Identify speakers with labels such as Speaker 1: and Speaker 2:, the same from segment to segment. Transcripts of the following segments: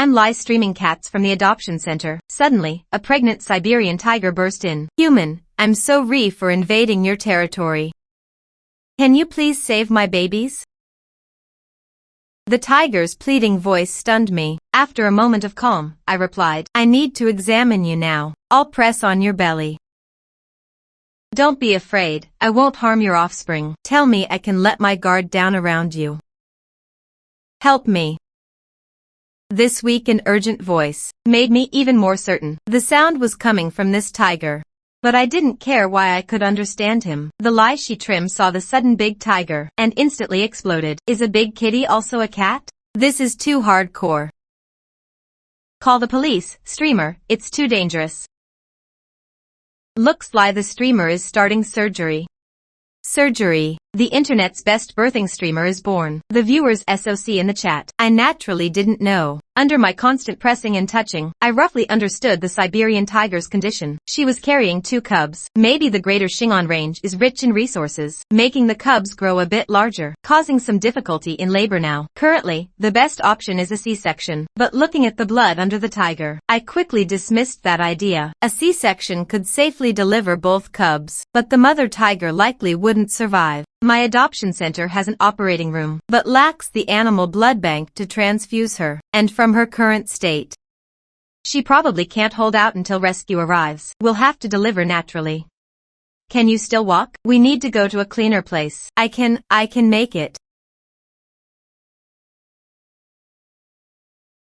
Speaker 1: I'm live streaming cats from the adoption center. Suddenly, a pregnant Siberian tiger burst in. Human, I'm so sorry for invading your territory. Can you please save my babies? The tiger's pleading voice stunned me. After a moment of calm, I replied, I need to examine you now. I'll press on your belly. Don't be afraid, I won't harm your offspring. Tell me I can let my guard down around you. Help me. This weak and urgent voice made me even more certain the sound was coming from this tiger. But I didn't care why I could understand him. The lie she trim saw the sudden big tiger and instantly exploded. Is a big kitty also a cat? This is too hardcore. Call the police, streamer, it's too dangerous. Looks like the streamer is starting surgery. Surgery. The internet's best birthing streamer is born. The viewers SOC in the chat. I naturally didn't know. Under my constant pressing and touching, I roughly understood the Siberian tiger's condition. She was carrying 2 cubs. Maybe the greater Shingon range is rich in resources, making the cubs grow a bit larger, causing some difficulty in labor now. Currently, the best option is a C-section. But looking at the blood under the tiger, I quickly dismissed that idea. A C-section could safely deliver both cubs, but the mother tiger likely wouldn't survive. My adoption center has an operating room, but lacks the animal blood bank to transfuse her, and from her current state, she probably can't hold out until rescue arrives. We'll have to deliver naturally. Can you still walk? We need to go to a cleaner place. I can make it.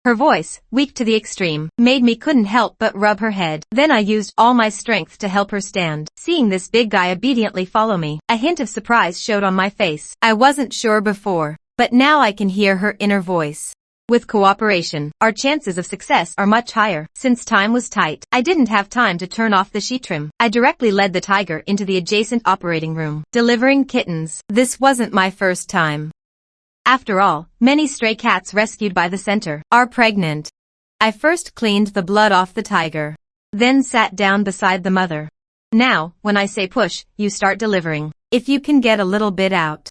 Speaker 1: Her voice, weak to the extreme, made me couldn't help but rub her head. Then I used all my strength to help her stand. Seeing this big guy obediently follow me, a hint of surprise showed on my face. I wasn't sure before, but now I can hear her inner voice. With cooperation, our chances of success are much higher. Since time was tight, I didn't have time to turn off the sheet trim. I directly led the tiger into the adjacent operating room. Delivering kittens. This wasn't my first time. After all, many stray cats rescued by the center are pregnant. I first cleaned the blood off the tiger, then sat down beside the mother. Now, when I say push, you start delivering. If you can get a little bit out,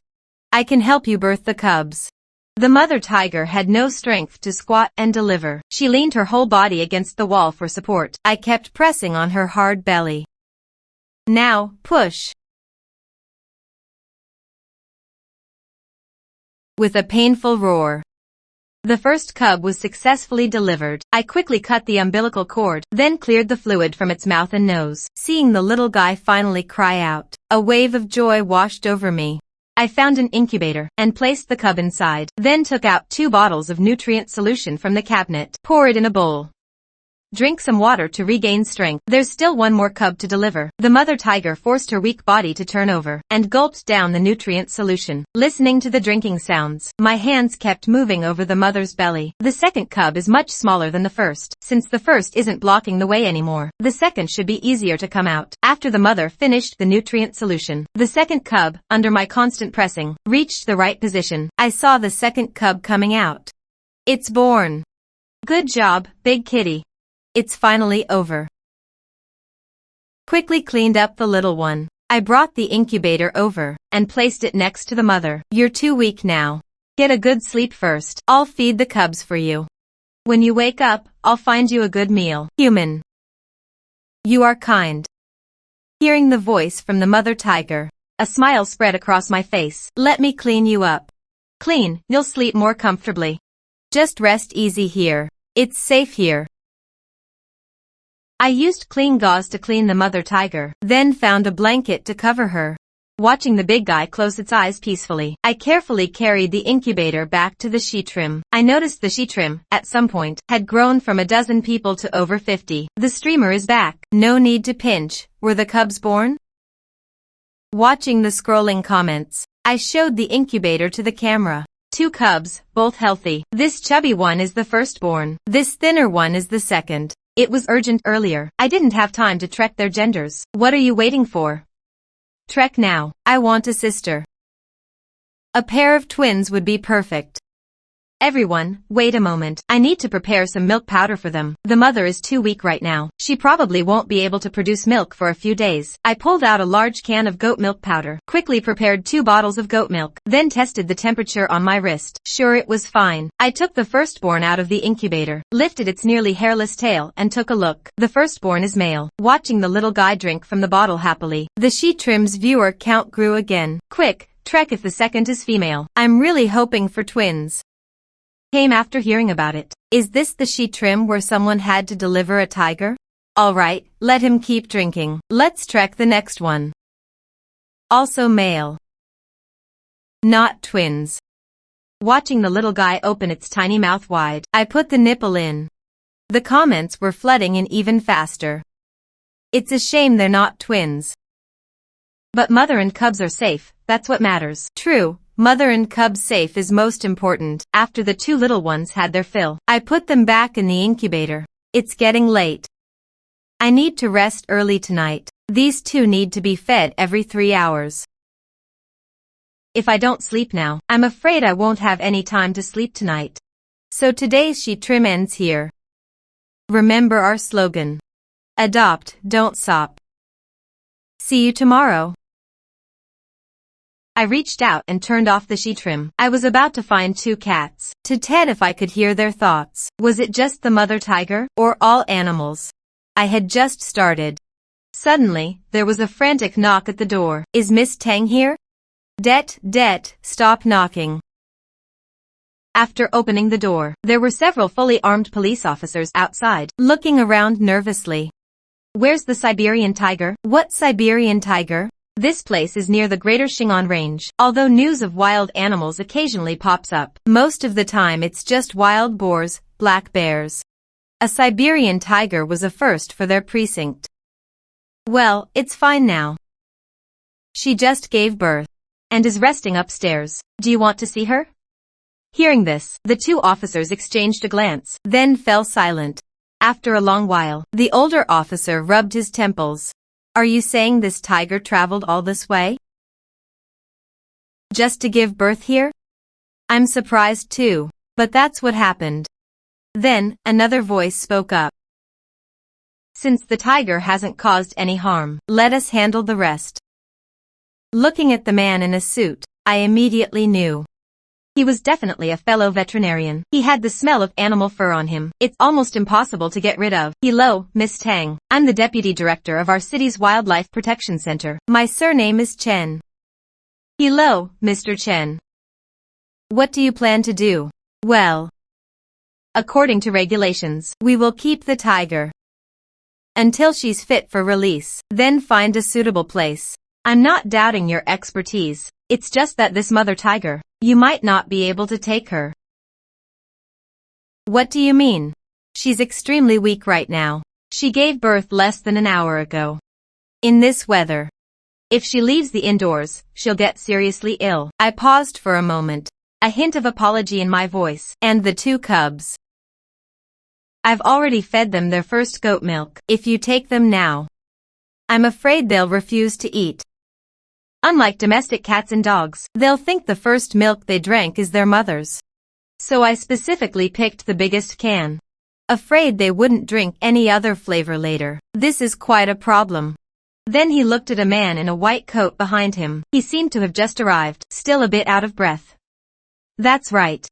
Speaker 1: I can help you birth the cubs. The mother tiger had no strength to squat and deliver. She leaned her whole body against the wall for support. I kept pressing on her hard belly. Now, push. With a painful roar, the first cub was successfully delivered. I quickly cut the umbilical cord, then cleared the fluid from its mouth and nose. Seeing the little guy finally cry out, a wave of joy washed over me. I found an incubator and placed the cub inside, then took out 2 bottles of nutrient solution from the cabinet. Pour it in a bowl. Drink some water to regain strength. There's still 1 more cub to deliver. The mother tiger forced her weak body to turn over and gulped down the nutrient solution. Listening to the drinking sounds, my hands kept moving over the mother's belly. The second cub is much smaller than the first. Since the first isn't blocking the way anymore, the second should be easier to come out. After the mother finished the nutrient solution, the second cub, under my constant pressing, reached the right position. I saw the second cub coming out. It's born. Good job, big kitty. It's finally over. Quickly cleaned up the little one. I brought the incubator over and placed it next to the mother. You're too weak now. Get a good sleep first. I'll feed the cubs for you. When you wake up, I'll find you a good meal. Human. You are kind. Hearing the voice from the mother tiger, a smile spread across my face. Let me clean you up. Clean, you'll sleep more comfortably. Just rest easy here. It's safe here. I used clean gauze to clean the mother tiger, then found a blanket to cover her. Watching the big guy close its eyes peacefully, I carefully carried the incubator back to the sheet trim. I noticed the sheet trim, at some point, had grown from a dozen people to over 50. The streamer is back. No need to pinch. Were the cubs born? Watching the scrolling comments, I showed the incubator to the camera. 2 cubs, both healthy. This chubby one is the firstborn. This thinner one is the second. It was urgent earlier. I didn't have time to check their genders. What are you waiting for? Trek now. I want a sister. A pair of twins would be perfect. Everyone, wait a moment. I need to prepare some milk powder for them. The mother is too weak right now. She probably won't be able to produce milk for a few days. I pulled out a large can of goat milk powder, quickly prepared 2 bottles of goat milk, then tested the temperature on my wrist. Sure, it was fine. I took the firstborn out of the incubator, lifted its nearly hairless tail and took a look. The firstborn is male, watching the little guy drink from the bottle happily. The she trim's viewer count grew again. Quick, check if the second is female. I'm really hoping for twins. Came after hearing about it. Is this the she trim where someone had to deliver a tiger? Alright, let him keep drinking. Let's check the next one. Also male. Not twins. Watching the little guy open its tiny mouth wide, I put the nipple in. The comments were flooding in even faster. It's a shame they're not twins. But mother and cubs are safe, that's what matters. True. Mother and cub safe is most important. After the 2 little ones had their fill, I put them back in the incubator. It's getting late. I need to rest early tonight. These 2 need to be fed every 3 hours. If I don't sleep now, I'm afraid I won't have any time to sleep tonight. So today's she trim ends here. Remember our slogan. Adopt, don't sop. See you tomorrow. I reached out and turned off the she trim. I was about to find 2 cats. To Ted if I could hear their thoughts. Was it just the mother tiger, or all animals? I had just started. Suddenly, there was a frantic knock at the door. Is Miss Tang here? Det, stop knocking. After opening the door, there were several fully armed police officers outside, looking around nervously. Where's the Siberian tiger? What Siberian tiger? This place is near the Greater Shingon Range, although news of wild animals occasionally pops up. Most of the time it's just wild boars, black bears. A Siberian tiger was a first for their precinct. Well, it's fine now. She just gave birth and is resting upstairs. Do you want to see her? Hearing this, the 2 officers exchanged a glance, then fell silent. After a long while, the older officer rubbed his temples. Are you saying this tiger traveled all this way? Just to give birth here? I'm surprised too, but that's what happened. Then, another voice spoke up. Since the tiger hasn't caused any harm, let us handle the rest. Looking at the man in a suit, I immediately knew. He was definitely a fellow veterinarian. He had the smell of animal fur on him. It's almost impossible to get rid of. Hello, Miss Tang. I'm the deputy director of our city's Wildlife Protection Center. My surname is Chen. Hello, Mr. Chen. What do you plan to do? Well, according to regulations, we will keep the tiger until she's fit for release, then find a suitable place. I'm not doubting your expertise. It's just that this mother tiger, you might not be able to take her. What do you mean? She's extremely weak right now. She gave birth less than an hour ago. In this weather, if she leaves the indoors, she'll get seriously ill. I paused for a moment, a hint of apology in my voice, and the 2 cubs. I've already fed them their first goat milk. If you take them now, I'm afraid they'll refuse to eat. Unlike domestic cats and dogs, they'll think the first milk they drank is their mother's. So I specifically picked the biggest can. Afraid they wouldn't drink any other flavor later. This is quite a problem. Then he looked at a man in a white coat behind him. He seemed to have just arrived, still a bit out of breath. That's right.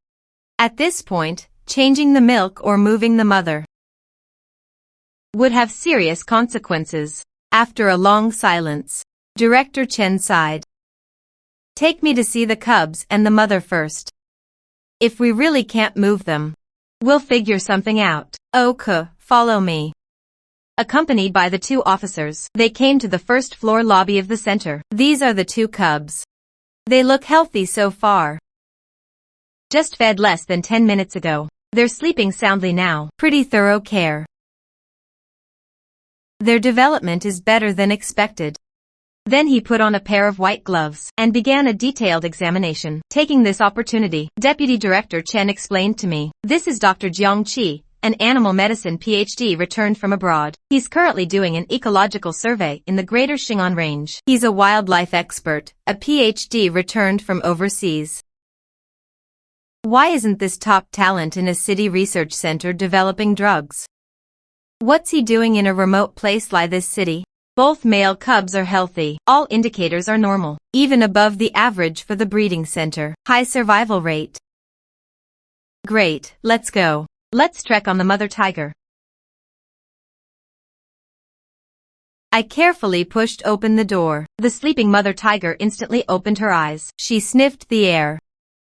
Speaker 1: At this point, changing the milk or moving the mother would have serious consequences. After a long silence, Director Chen sighed. Take me to see the cubs and the mother first. If we really can't move them, we'll figure something out. Okay, follow me. Accompanied by the 2 officers, they came to the first floor lobby of the center. These are the 2 cubs. They look healthy so far. Just fed less than 10 minutes ago. They're sleeping soundly now. Pretty thorough care. Their development is better than expected. Then he put on a pair of white gloves and began a detailed examination. Taking this opportunity, Deputy Director Chen explained to me, this is Dr. Jiang Qi, an animal medicine PhD returned from abroad. He's currently doing an ecological survey in the Greater Shingon Range. He's a wildlife expert, a PhD returned from overseas. Why isn't this top talent in a city research center developing drugs? What's he doing in a remote place like this city? Both male cubs are healthy. All indicators are normal, even above the average for the breeding center. High survival rate. Great, let's go. Let's trek on the mother tiger. I carefully pushed open the door. The sleeping mother tiger instantly opened her eyes. She sniffed the air.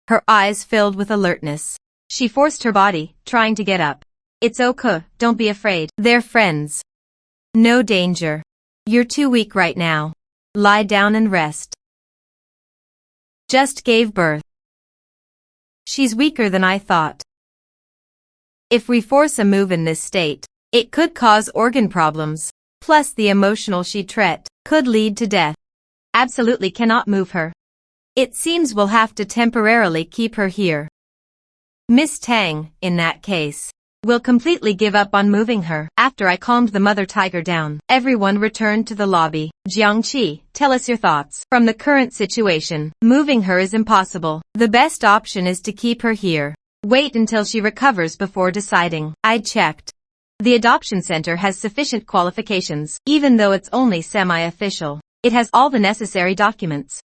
Speaker 1: Her eyes filled with alertness. She forced her body, trying to get up. It's okay, don't be afraid. They're friends. No danger. You're too weak right now. Lie down and rest. Just gave birth. She's weaker than I thought. If we force a move in this state, it could cause organ problems. Plus the emotional she treat could lead to death. Absolutely cannot move her. It seems we'll have to temporarily keep her here. Miss Tang, in that case, will completely give up on moving her. After I calmed the mother tiger down, everyone returned to the lobby. Jiangqi, tell us your thoughts. From the current situation, moving her is impossible. The best option is to keep her here. Wait until she recovers before deciding. I checked. The adoption center has sufficient qualifications, even though it's only semi-official. It has all the necessary documents.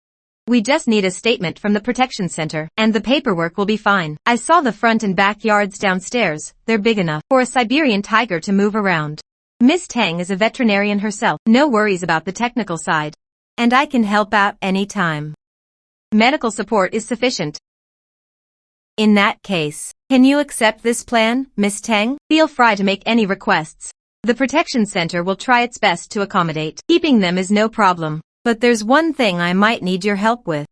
Speaker 1: We just need a statement from the protection center, and the paperwork will be fine. I saw the front and back yards downstairs. They're big enough for a Siberian tiger to move around. Miss Tang is a veterinarian herself. No worries about the technical side. And I can help out anytime. Medical support is sufficient. In that case, can you accept this plan, Miss Tang? Feel free to make any requests. The protection center will try its best to accommodate. Keeping them is no problem. But there's one thing I might need your help with.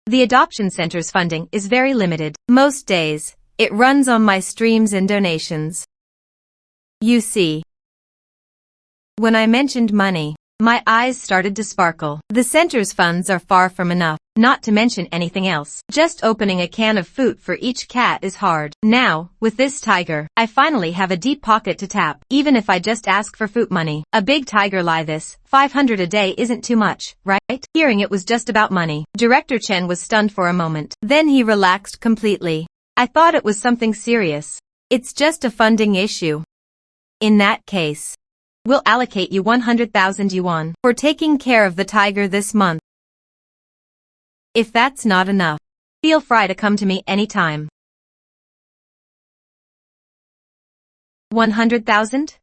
Speaker 1: The adoption center's funding is very limited. Most days, it runs on my streams and donations. You see. When I mentioned money, my eyes started to sparkle. The center's funds are far from enough, not to mention anything else. Just opening a can of food for each cat is hard. Now, with this tiger, I finally have a deep pocket to tap. Even if I just ask for food money, a big tiger like this, 500 a day isn't too much, right? Hearing it was just about money, Director Chen was stunned for a moment. Then he relaxed completely. I thought it was something serious. It's just a funding issue. In that case, we'll allocate you 100,000 yuan for taking care of the tiger this month. If that's not enough, feel free to come to me anytime. 100,000?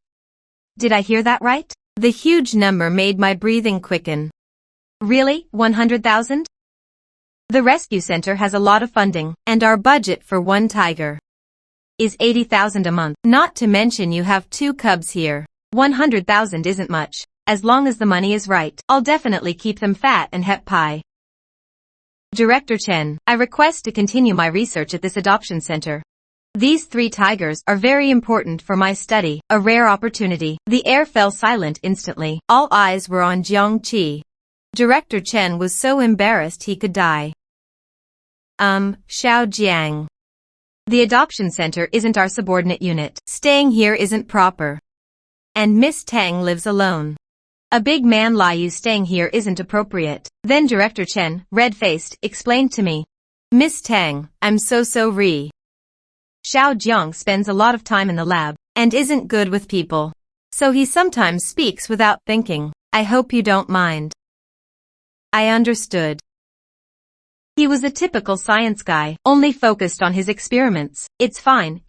Speaker 1: Did I hear that right? The huge number made my breathing quicken. Really, 100,000? The rescue center has a lot of funding, and our budget for one tiger is 80,000 a month. Not to mention you have 2 cubs here. 100,000 isn't much. As long as the money is right, I'll definitely keep them fat and happy. Director Chen, I request to continue my research at this adoption center. These 3 tigers are very important for my study, a rare opportunity. The air fell silent instantly. All eyes were on Jiangqi. Director Chen was so embarrassed he could die. Xiao Jiang. The adoption center isn't our subordinate unit. Staying here isn't proper. And Miss Tang lives alone. A big man like you staying here isn't appropriate. Then Director Chen, red-faced, explained to me. Miss Tang, I'm so sorry. Xiao Jiang spends a lot of time in the lab, and isn't good with people. So he sometimes speaks without thinking. I hope you don't mind. I understood. He was a typical science guy, only focused on his experiments. It's fine,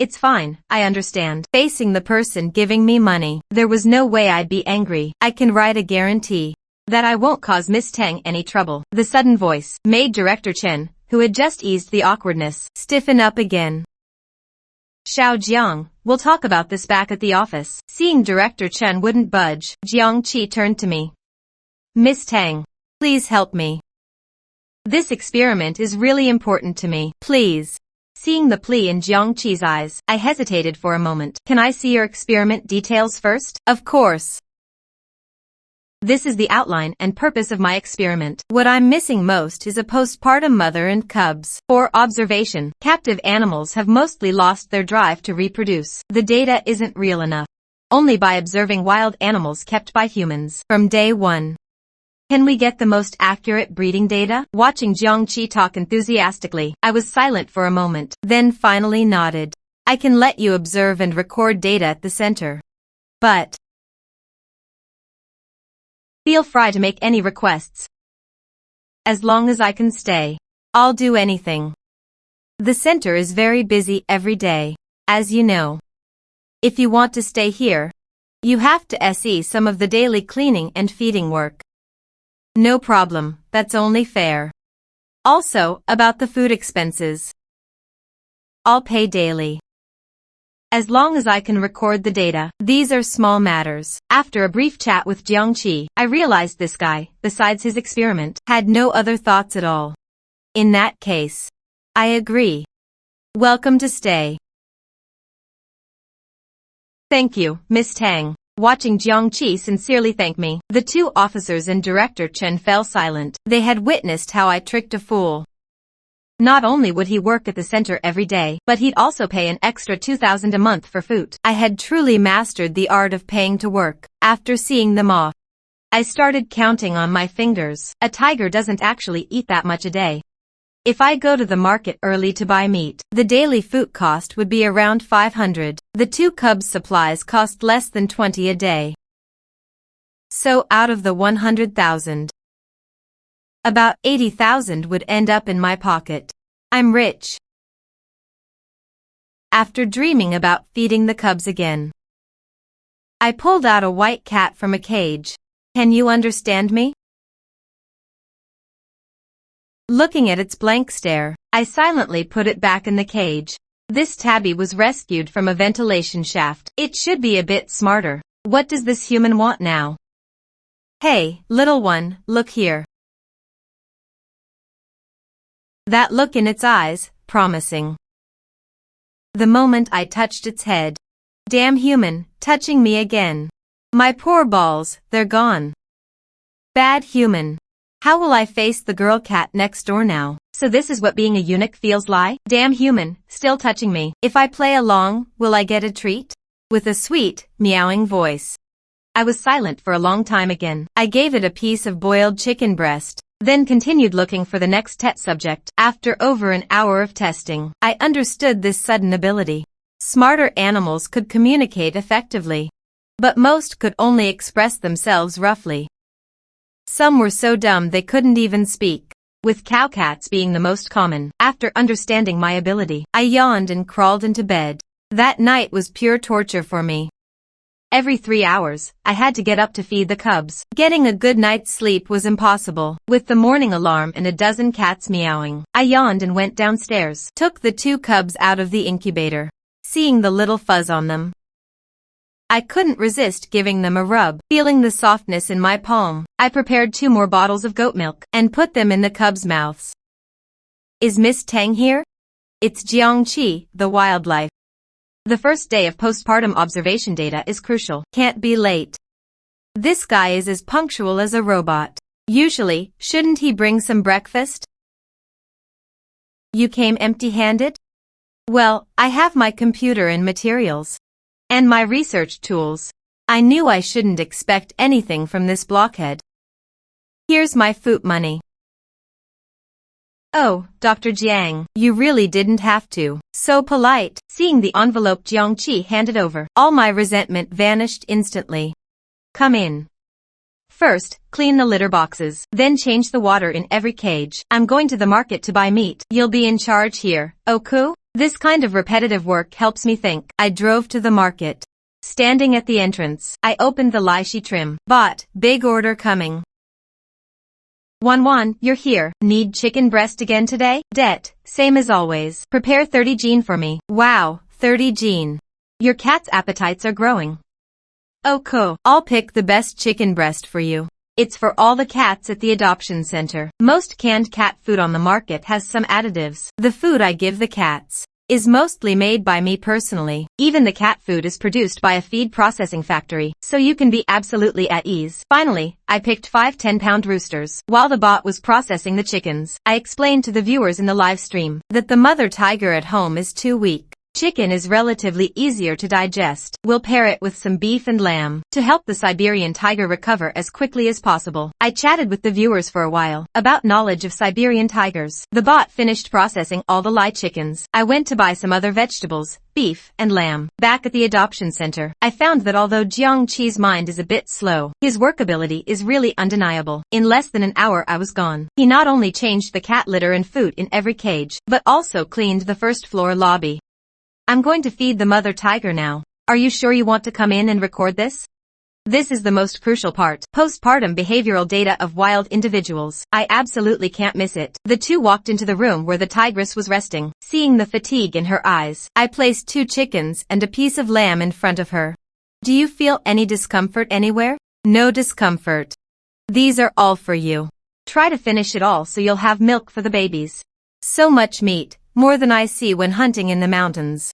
Speaker 1: I understand. Facing the person giving me money, there was no way I'd be angry. I can write a guarantee that I won't cause Miss Tang any trouble. The sudden voice made Director Chen, who had just eased the awkwardness, stiffen up again. Xiao Jiang, we'll talk about this back at the office. Seeing Director Chen wouldn't budge, Jiangqi turned to me. Miss Tang, please help me. This experiment is really important to me. Please. Seeing the plea in Jiangqi's eyes, I hesitated for a moment. Can I see your experiment details first? Of course. This is the outline and purpose of my experiment. What I'm missing most is a postpartum mother and cubs. For observation, captive animals have mostly lost their drive to reproduce. The data isn't real enough. Only by observing wild animals kept by humans from day 1 Can we get the most accurate breeding data? Watching Jiangqi talk enthusiastically, I was silent for a moment, then finally nodded. I can let you observe and record data at the center. But feel free to make any requests. As long as I can stay, I'll do anything. The center is very busy every day, as you know. If you want to stay here, you have to see some of the daily cleaning and feeding work. No problem, that's only fair. Also, about the food expenses. I'll pay daily. As long as I can record the data, these are small matters. After a brief chat with Jiangqi, I realized this guy, besides his experiment, had no other thoughts at all. In that case, I agree. Welcome to stay. Thank you, Miss Tang. Watching Jiangqi sincerely thank me, the two officers and Director Chen fell silent. They had witnessed how I tricked a fool. Not only would he work at the center every day, but he'd also pay an extra 2,000 a month for food. I had truly mastered the art of paying to work. After seeing them off, I started counting on my fingers. A tiger doesn't actually eat that much a day. If I go to the market early to buy meat, the daily food cost would be around 500. The two cubs' supplies cost less than 20 a day. So out of the 100,000, about 80,000 would end up in my pocket. I'm rich. After dreaming about feeding the cubs again, I pulled out a white cat from a cage. Can you understand me? Looking at its blank stare, I silently put it back in the cage. This tabby was rescued from a ventilation shaft. It should be a bit smarter. What does this human want now? Hey, little one, look here. That look in its eyes, promising. The moment I touched its head. Damn human, touching me again. My poor balls, they're gone. Bad human. How will I face the girl cat next door now? So this is what being a eunuch feels like? Damn human, still touching me. If I play along, will I get a treat? With a sweet, meowing voice. I was silent for a long time again. I gave it a piece of boiled chicken breast, then continued looking for the next test subject. After over an hour of testing, I understood this sudden ability. Smarter animals could communicate effectively, but most could only express themselves roughly. Some were so dumb they couldn't even speak, with cowcats being the most common. After understanding my ability, I yawned and crawled into bed. That night was pure torture for me. Every 3 hours, I had to get up to feed the cubs. Getting a good night's sleep was impossible. With the morning alarm and a dozen cats meowing, I yawned and went downstairs. Took the two cubs out of the incubator. Seeing the little fuzz on them, I couldn't resist giving them a rub. Feeling the softness in my palm, I prepared 2 more bottles of goat milk and put them in the cubs' mouths. Is Miss Tang here? It's Jiangqi, the wildlife. The first day of postpartum observation data is crucial. Can't be late. This guy is as punctual as a robot. Usually, shouldn't he bring some breakfast? You came empty-handed? Well, I have my computer and materials. And my research tools. I knew I shouldn't expect anything from this blockhead. Here's my food money. Oh, Dr. Jiang, you really didn't have to. So polite. Seeing the envelope Jiangqi handed over, all my resentment vanished instantly. Come in. First, clean the litter boxes, then change the water in every cage. I'm going to the market to buy meat. You'll be in charge here, Oku? This kind of repetitive work helps me think. I drove to the market. Standing at the entrance, I opened the lychee trim. Bought, big order coming. Wan, you're here. Need chicken breast again today? Det, same as always. Prepare 30 gene for me. Wow, 30 gene. Your cat's appetites are growing. Okay, I'll pick the best chicken breast for you. It's for all the cats at the adoption center. Most canned cat food on the market has some additives. The food I give the cats is mostly made by me personally. Even the cat food is produced by a feed processing factory, so you can be absolutely at ease. Finally, I picked 5 10-pound roosters. While the bot was processing the chickens, I explained to the viewers in the live stream that the mother tiger at home is too weak. Chicken is relatively easier to digest. We'll pair it with some beef and lamb to help the Siberian tiger recover as quickly as possible. I chatted with the viewers for a while about knowledge of Siberian tigers. The bot finished processing all the live chickens. I went to buy some other vegetables, beef, and lamb. Back at the adoption center, I found that although Jiangqi's mind is a bit slow, his workability is really undeniable. In less than an hour I was gone. He not only changed the cat litter and food in every cage, but also cleaned the first floor lobby. I'm going to feed the mother tiger now. Are you sure you want to come in and record this? This is the most crucial part. Postpartum behavioral data of wild individuals. I absolutely can't miss it. The two walked into the room where the tigress was resting. Seeing the fatigue in her eyes, I placed 2 chickens and a piece of lamb in front of her. Do you feel any discomfort anywhere? No discomfort. These are all for you. Try to finish it all so you'll have milk for the babies. So much meat, more than I see when hunting in the mountains.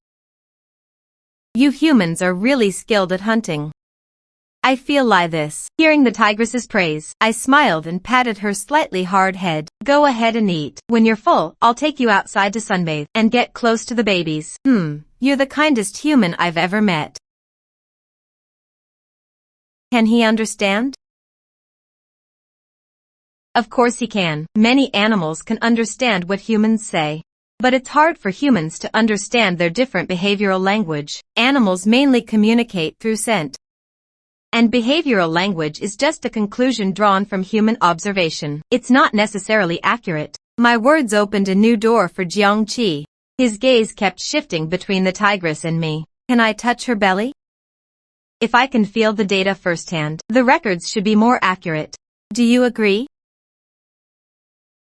Speaker 1: You humans are really skilled at hunting. I feel like this. Hearing the tigress's praise, I smiled and patted her slightly hard head. Go ahead and eat. When you're full, I'll take you outside to sunbathe and get close to the babies. You're the kindest human I've ever met. Can he understand? Of course he can. Many animals can understand what humans say. But it's hard for humans to understand their different behavioral language. Animals mainly communicate through scent. And behavioral language is just a conclusion drawn from human observation. It's not necessarily accurate. My words opened a new door for Jiangqi. His gaze kept shifting between the tigress and me. Can I touch her belly? If I can feel the data firsthand, the records should be more accurate. Do you agree?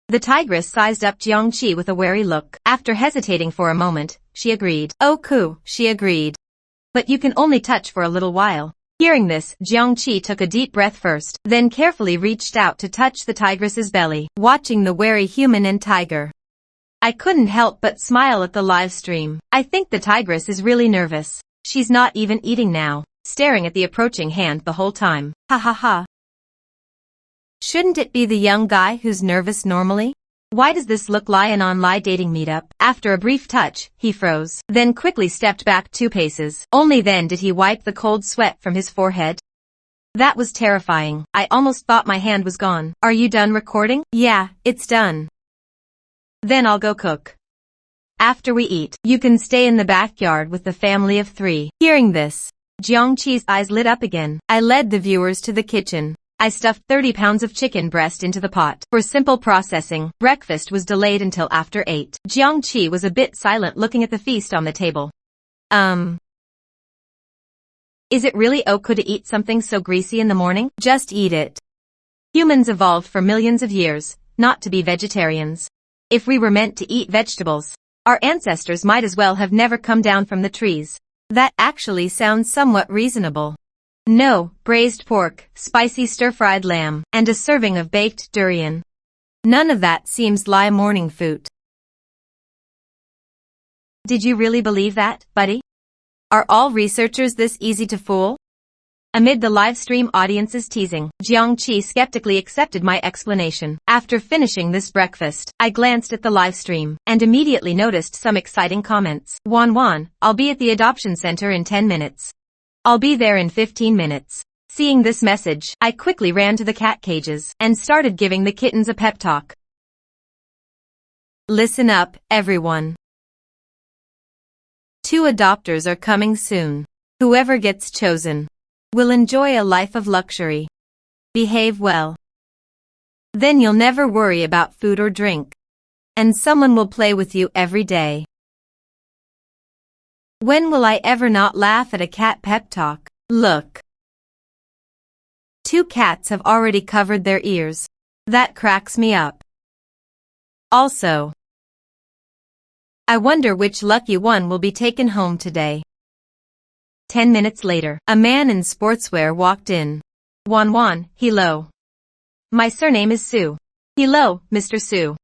Speaker 1: The tigress sized up Jiangqi with a wary look. After hesitating for a moment, she agreed. Oh cool, she agreed. But you can only touch for a little while. Hearing this, Jiangqi took a deep breath first, then carefully reached out to touch the tigress's belly, watching the wary human and tiger. I couldn't help but smile at the live stream. I think the tigress is really nervous. She's not even eating now, staring at the approaching hand the whole time. Ha ha ha. Shouldn't it be the young guy who's nervous normally? Why does this look like an online dating meetup? After a brief touch, he froze, then quickly stepped back 2 paces. Only then did he wipe the cold sweat from his forehead. That was terrifying. I almost thought my hand was gone. Are you done recording? Yeah, it's done. Then I'll go cook. After we eat, you can stay in the backyard with the family of 3. Hearing this, Jiangqi's eyes lit up again. I led the viewers to the kitchen. I stuffed 30 pounds of chicken breast into the pot. For simple processing, breakfast was delayed until after 8. Jiangqi was a bit silent looking at the feast on the table. Is it really okay to eat something so greasy in the morning? Just eat it. Humans evolved for millions of years, not to be vegetarians. If we were meant to eat vegetables, our ancestors might as well have never come down from the trees. That actually sounds somewhat reasonable. No, braised pork, spicy stir-fried lamb, and a serving of baked durian. None of that seems like morning food. Did you really believe that, buddy? Are all researchers this easy to fool? Amid the live stream audience's teasing, Jiangqi skeptically accepted my explanation. After finishing this breakfast, I glanced at the live stream and immediately noticed some exciting comments. Wan, I'll be at the adoption center in 10 minutes. I'll be there in 15 minutes. Seeing this message, I quickly ran to the cat cages and started giving the kittens a pep talk. Listen up, everyone. 2 adopters are coming soon. Whoever gets chosen will enjoy a life of luxury. Behave well. Then you'll never worry about food or drink. And someone will play with you every day. When will I ever not laugh at a cat pep talk? Look. 2 cats have already covered their ears. That cracks me up. Also, I wonder which lucky one will be taken home today. 10 minutes later, a man in sportswear walked in. Wan, hello. My surname is Sue. Hello, Mr. Sue.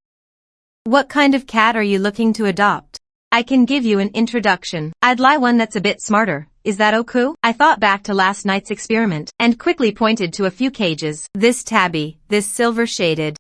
Speaker 1: What kind of cat are you looking to adopt? I can give you an introduction. I'd like one that's a bit smarter. Is that okay? I thought back to last night's experiment and quickly pointed to a few cages. This tabby, this silver-shaded,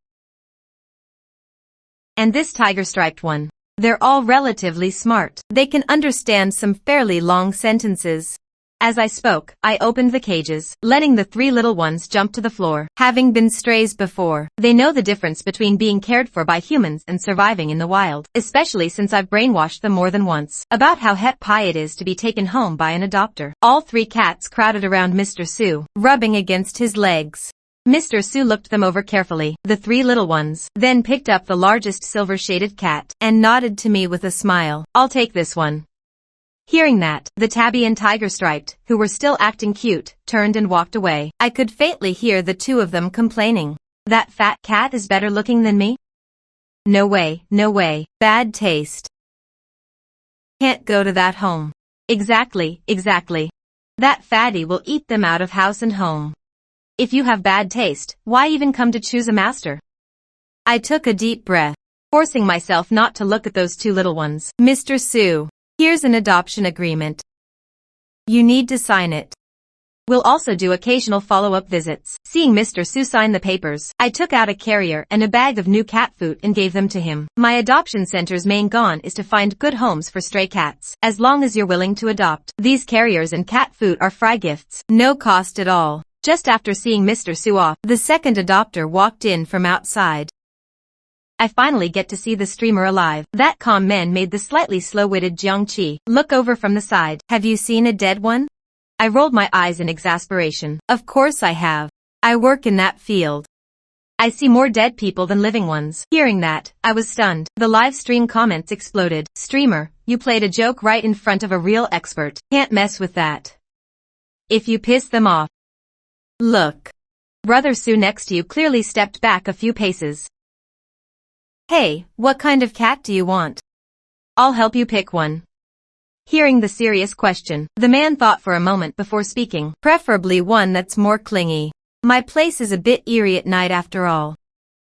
Speaker 1: and this tiger-striped one. They're all relatively smart. They can understand some fairly long sentences. As I spoke, I opened the cages, letting the 3 little ones jump to the floor. Having been strays before, they know the difference between being cared for by humans and surviving in the wild, especially since I've brainwashed them more than once about how het pie it is to be taken home by an adopter. All 3 cats crowded around Mr. Su, rubbing against his legs. Mr. Su looked them over carefully, the 3 little ones, then picked up the largest silver-shaded cat, and nodded to me with a smile. I'll take this one. Hearing that, the tabby and tiger striped, who were still acting cute, turned and walked away. I could faintly hear the 2 of them complaining. That fat cat is better looking than me? No way, no way. Bad taste. Can't go to that home. Exactly, exactly. That fatty will eat them out of house and home. If you have bad taste, why even come to choose a master? I took a deep breath, forcing myself not to look at those 2 little ones. Mr. Su. Here's an adoption agreement. You need to sign it. We'll also do occasional follow-up visits. Seeing Mr. Su sign the papers, I took out a carrier and a bag of new cat food and gave them to him. My adoption center's main goal is to find good homes for stray cats, as long as you're willing to adopt. These carriers and cat food are free gifts, no cost at all. Just after seeing Mr. Su off, the second adopter walked in from outside. I finally get to see the streamer alive. That calm man made the slightly slow-witted Jiangqi look over from the side. Have you seen a dead one? I rolled my eyes in exasperation. Of course I have. I work in that field. I see more dead people than living ones. Hearing that, I was stunned. The live stream comments exploded. Streamer, you played a joke right in front of a real expert. Can't mess with that. If you piss them off. Look. Brother Su next to you clearly stepped back a few paces. Hey, what kind of cat do you want? I'll help you pick one. Hearing the serious question, the man thought for a moment before speaking. Preferably one that's more clingy. My place is a bit eerie at night after all.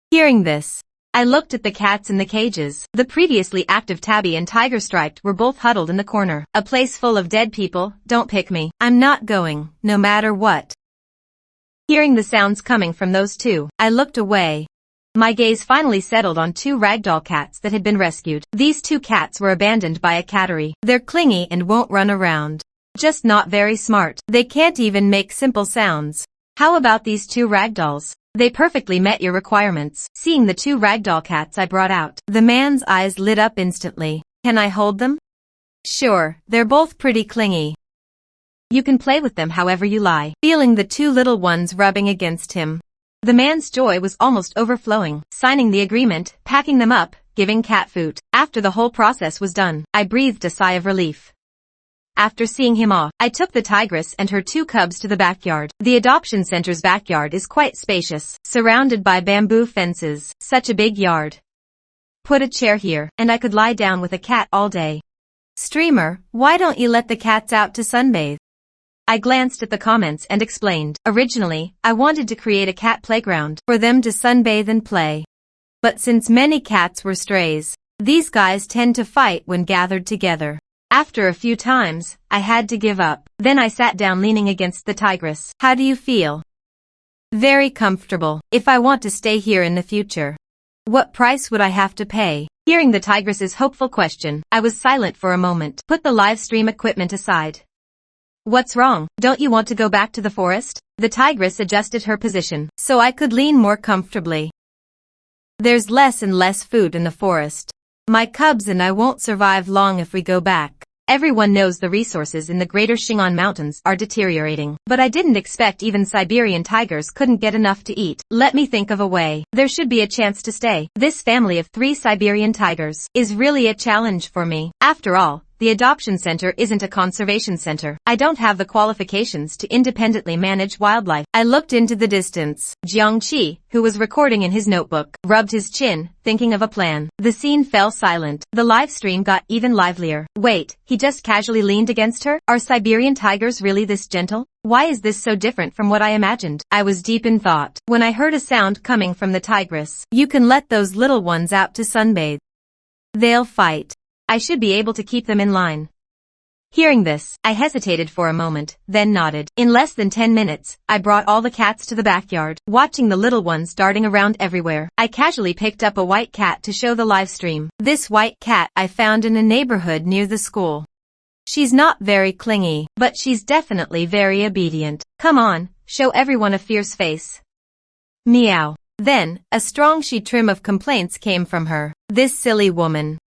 Speaker 1: Hearing this, I looked at the cats in the cages. The previously active tabby and tiger striped were both huddled in the corner. A place full of dead people, don't pick me. I'm not going, no matter what. Hearing the sounds coming from those 2, I looked away. My gaze finally settled on 2 ragdoll cats that had been rescued. These 2 cats were abandoned by a cattery. They're clingy and won't run around. Just not very smart. They can't even make simple sounds. How about these 2 ragdolls? They perfectly met your requirements. Seeing the 2 ragdoll cats I brought out, the man's eyes lit up instantly. Can I hold them? Sure, they're both pretty clingy. You can play with them however you like. Feeling the 2 little ones rubbing against him, the man's joy was almost overflowing. Signing the agreement, packing them up, giving cat food. After the whole process was done, I breathed a sigh of relief. After seeing him off, I took the tigress and her 2 cubs to the backyard. The adoption center's backyard is quite spacious, surrounded by bamboo fences. Such a big yard. Put a chair here, and I could lie down with a cat all day. Streamer, why don't you let the cats out to sunbathe? I glanced at the comments and explained. Originally, I wanted to create a cat playground for them to sunbathe and play. But since many cats were strays, these guys tend to fight when gathered together. After a few times, I had to give up. Then I sat down leaning against the tigress. How do you feel? Very comfortable. If I want to stay here in the future, what price would I have to pay? Hearing the tigress's hopeful question, I was silent for a moment. Put the live stream equipment aside. What's wrong? Don't you want to go back to the forest? The tigress adjusted her position, so I could lean more comfortably. There's less and less food in the forest. My cubs and I won't survive long if we go back. Everyone knows the resources in the Greater Shingon Mountains are deteriorating, but I didn't expect even Siberian tigers couldn't get enough to eat. Let me think of a way. There should be a chance to stay. This family of 3 Siberian tigers is really a challenge for me. After all, the adoption center isn't a conservation center. I don't have the qualifications to independently manage wildlife. I looked into the distance. Jiangqi, who was recording in his notebook, rubbed his chin, thinking of a plan. The scene fell silent. The live stream got even livelier. Wait, he just casually leaned against her? Are Siberian tigers really this gentle? Why is this so different from what I imagined? I was deep in thought when I heard a sound coming from the tigress. You can let those little ones out to sunbathe. They'll fight. I should be able to keep them in line. Hearing this, I hesitated for a moment, then nodded. In less than 10 minutes, I brought all the cats to the backyard, watching the little ones darting around everywhere. I casually picked up a white cat to show the live stream. This white cat I found in a neighborhood near the school. She's not very clingy, but she's definitely very obedient. Come on, show everyone a fierce face. Meow. Then, a strong trim of complaints came from her. This silly woman.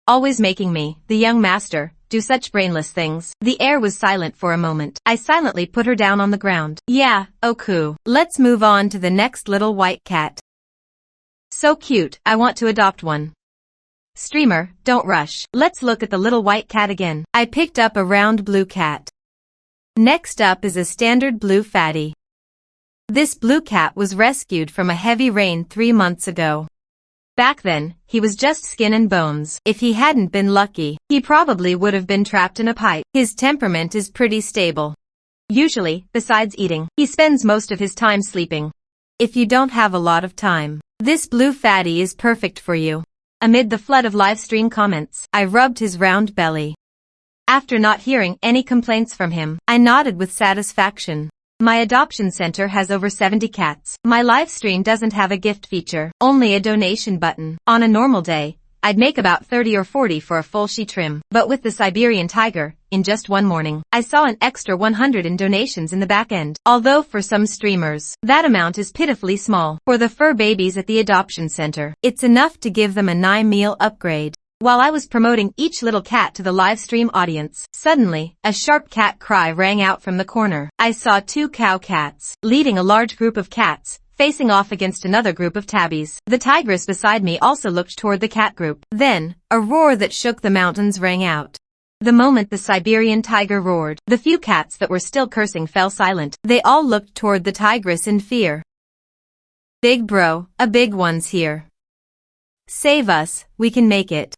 Speaker 1: Always making me, the young master, do such brainless things. The air was silent for a moment. I silently put her down on the ground. Yeah, oh cool. Let's move on to the next little white cat. So cute, I want to adopt one. Streamer, don't rush. Let's look at the little white cat again. I picked up a round blue cat. Next up is a standard blue fatty. This blue cat was rescued from a heavy rain 3 months ago. Back then, he was just skin and bones. If he hadn't been lucky, he probably would have been trapped in a pipe. His temperament is pretty stable. Usually, besides eating, he spends most of his time sleeping. If you don't have a lot of time, this blue fatty is perfect for you. Amid the flood of live stream comments, I rubbed his round belly. After not hearing any complaints from him, I nodded with satisfaction. My adoption center has over 70 cats. My live stream doesn't have a gift feature, only a donation button. On a normal day, I'd make about 30 or 40 for a full trim. But with the Siberian tiger, in just one morning, I saw an extra 100 in donations in the back end. Although for some streamers, that amount is pitifully small. For the fur babies at the adoption center, it's enough to give them a 9-meal upgrade. While I was promoting each little cat to the live stream audience, suddenly, a sharp cat cry rang out from the corner. I saw 2 cow cats, leading a large group of cats, facing off against another group of tabbies. The tigress beside me also looked toward the cat group. Then, a roar that shook the mountains rang out. The moment the Siberian tiger roared, the few cats that were still cursing fell silent. They all looked toward the tigress in fear. Big bro, a big one's here. Save us, we can make it.